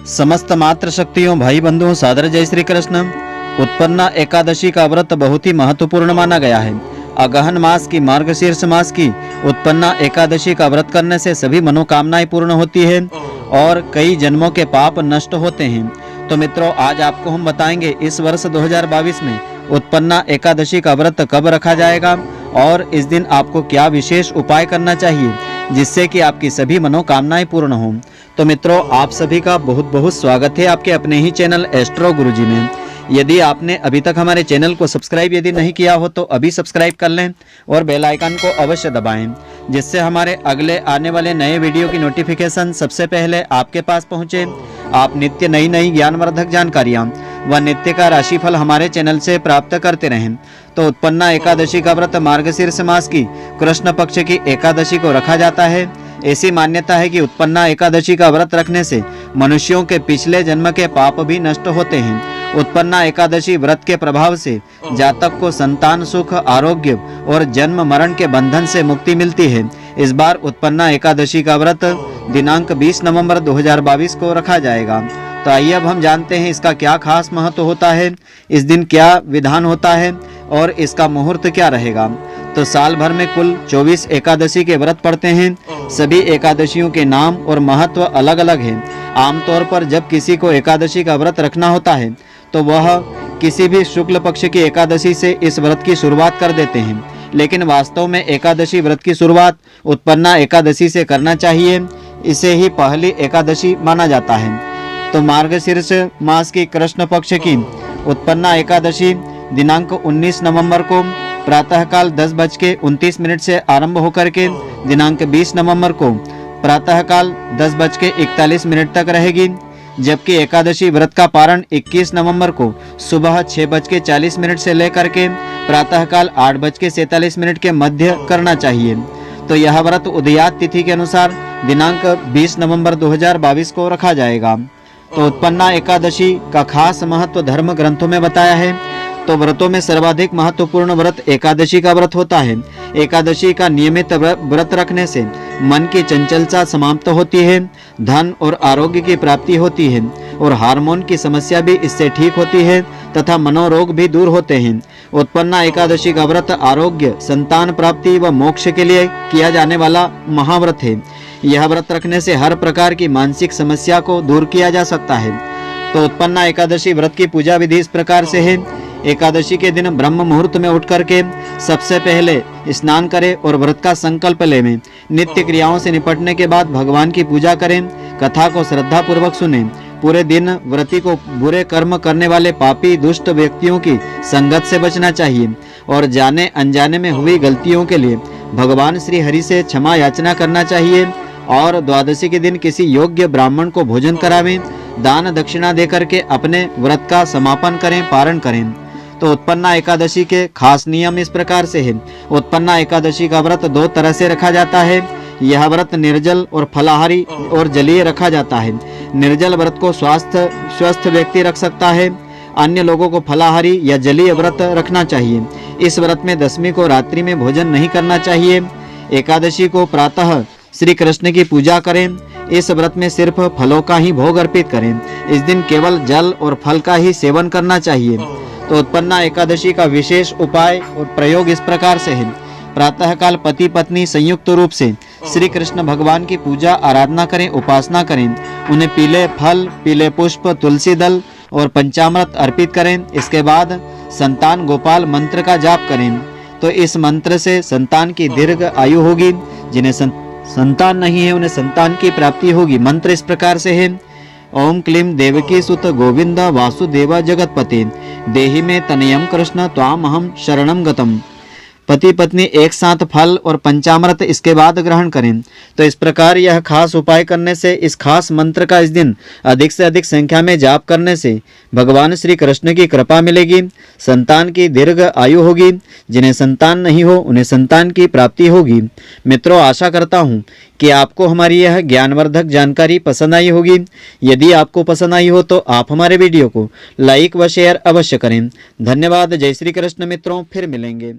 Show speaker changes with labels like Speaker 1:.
Speaker 1: समस्त मात्र शक्तियों भाई बंधुओं सादर जय श्री कृष्ण। उत्पन्ना एकादशी का व्रत बहुत ही महत्वपूर्ण माना गया है। अगहन मास की मार्गशीर्ष मास की उत्पन्ना एकादशी का व्रत करने से सभी मनोकामनाएं पूर्ण होती है और कई जन्मों के पाप नष्ट होते हैं। तो मित्रों, आज आपको हम बताएंगे इस वर्ष 2022 में उत्पन्ना एकादशी का व्रत कब रखा जाएगा और इस दिन आपको क्या विशेष उपाय करना चाहिए जिससे कि आपकी सभी मनोकामनाएं पूर्ण हों। तो मित्रों, आप सभी का बहुत बहुत स्वागत है आपके अपने ही चैनल एस्ट्रो गुरुजी में। यदि आपने अभी तक हमारे चैनल को सब्सक्राइब यदि नहीं किया हो तो अभी सब्सक्राइब कर लें और बेल आइकन को अवश्य दबाएं, जिससे हमारे अगले आने वाले नए वीडियो की नोटिफिकेशन सबसे पहले आपके पास पहुंचे। आप नित्य नई नई ज्ञानवर्धक जानकारियां व नित्य का राशिफल हमारे चैनल से प्राप्त करते रहें। तो उत्पन्ना एकादशी का व्रत मार्गशीर्ष मास की कृष्ण पक्ष की एकादशी को रखा जाता है। ऐसी मान्यता है कि उत्पन्ना एकादशी का व्रत रखने से मनुष्यों के पिछले जन्म के पाप भी नष्ट होते हैं। उत्पन्ना एकादशी व्रत के प्रभाव से जातक को संतान सुख, आरोग्य और जन्म मरण के बंधन से मुक्ति मिलती है। इस बार उत्पन्ना एकादशी का व्रत दिनांक 20 नवंबर 2022 को रखा जाएगा। तो आइए अब हम जानते हैं इसका क्या खास महत्व होता है, इस दिन क्या विधान होता है और इसका मुहूर्त क्या रहेगा। तो साल भर में कुल 24 एकादशी के व्रत पड़ते हैं। सभी एकादशियों के नाम और महत्व अलग अलग है। आमतौर पर जब किसी को एकादशी का व्रत रखना होता है तो वह किसी भी शुक्ल पक्ष की एकादशी से इस व्रत की शुरुआत कर देते हैं, लेकिन वास्तव में एकादशी व्रत की शुरुआत उत्पन्ना एकादशी से करना चाहिए। इसे ही पहली एकादशी माना जाता है। तो मार्गशीर्ष मास की कृष्ण पक्ष की उत्पन्ना एकादशी दिनांक 19 नवंबर को प्रातःकाल 10:29 से आरंभ होकर के दिनांक 20 नवंबर को प्रातःकाल 10:41 तक रहेगी, जबकि एकादशी व्रत का पारण 21 नवंबर को सुबह 6:40 से लेकर के प्रातःकाल 8:47 के मध्य करना चाहिए। तो यह व्रत उदयात तिथि के अनुसार दिनांक 20 नवंबर 2022 को रखा जाएगा। तो उत्पन्ना एकादशी का खास महत्व धर्म ग्रंथों में बताया है। तो व्रतों में सर्वाधिक महत्वपूर्ण व्रत एकादशी का व्रत होता है। एकादशी का नियमित व्रत रखने से मन की चंचलता समाप्त होती है, धन और आरोग्य की प्राप्ति होती है और हार्मोन की समस्या भी इससे ठीक होती है तथा मनोरोग भी दूर होते हैं। उत्पन्ना एकादशी का व्रत आरोग्य, संतान प्राप्ति व मोक्ष के लिए किया जाने वाला महाव्रत है। यह व्रत रखने से हर प्रकार की मानसिक समस्या को दूर किया जा सकता है। तो उत्पन्ना एकादशी व्रत की पूजा विधि इस प्रकार से है। एकादशी के दिन ब्रह्म मुहूर्त में उठ करके सबसे पहले स्नान करें और व्रत का संकल्प लें। नित्य क्रियाओं से निपटने के बाद भगवान की पूजा करें, कथा को श्रद्धा पूर्वक सुनें। पूरे दिन व्रती को बुरे कर्म करने वाले पापी दुष्ट व्यक्तियों की संगत से बचना चाहिए और जाने अनजाने में हुई गलतियों के लिए भगवान श्री हरि से क्षमा याचना करना चाहिए। और द्वादशी के दिन किसी योग्य ब्राह्मण को भोजन करावें, दान दक्षिणा देकर के अपने व्रत का समापन करें, पारण करें। तो उत्पन्ना एकादशी के खास नियम इस प्रकार से है। उत्पन्ना एकादशी का व्रत 2 तरह से रखा जाता है। यह व्रत निर्जल और फलाहारी और जलीय रखा जाता है। निर्जल व्रत को स्वस्थ व्यक्ति रख सकता है। अन्य लोगों को फलाहारी या जलीय व्रत रखना चाहिए। इस व्रत में दशमी को रात्रि में भोजन नहीं करना चाहिए। एकादशी को प्रातः श्री कृष्ण की पूजा करें। इस व्रत में सिर्फ फलों का ही भोग अर्पित करें। इस दिन केवल जल और फल का ही सेवन करना चाहिए। तो उत्पन्ना एकादशी का विशेष उपाय और प्रयोग इस प्रकार से है। प्रातःकाल पति पत्नी संयुक्त रूप से श्री कृष्ण भगवान की पूजा आराधना करें, उपासना करें। उन्हें पीले फल, पीले पुष्प, तुलसी दल और पंचामृत अर्पित करें। इसके बाद संतान गोपाल मंत्र का जाप करें। तो इस मंत्र से संतान की दीर्घ आयु होगी। जिन्हें संतान नहीं है उन्हें संतान की प्राप्ति होगी। मंत्र इस प्रकार से है। ओम क्लीम देवकी सुत गोविंद वासुदेव जगतपते देहि में तनयम कृष्ण त्वामहम शरणम गतम। पति पत्नी एक साथ फल और पंचामृत इसके बाद ग्रहण करें। तो इस प्रकार यह खास उपाय करने से, इस खास मंत्र का इस दिन अधिक से अधिक संख्या में जाप करने से भगवान श्री कृष्ण की कृपा मिलेगी, संतान की दीर्घ आयु होगी। जिन्हें संतान नहीं हो उन्हें संतान की प्राप्ति होगी। मित्रों, आशा करता हूँ कि आपको हमारी यह ज्ञानवर्धक जानकारी पसंद आई होगी। यदि आपको पसंद आई हो तो आप हमारे वीडियो को लाइक व शेयर अवश्य करें। धन्यवाद। जय श्री कृष्ण मित्रों, फिर मिलेंगे।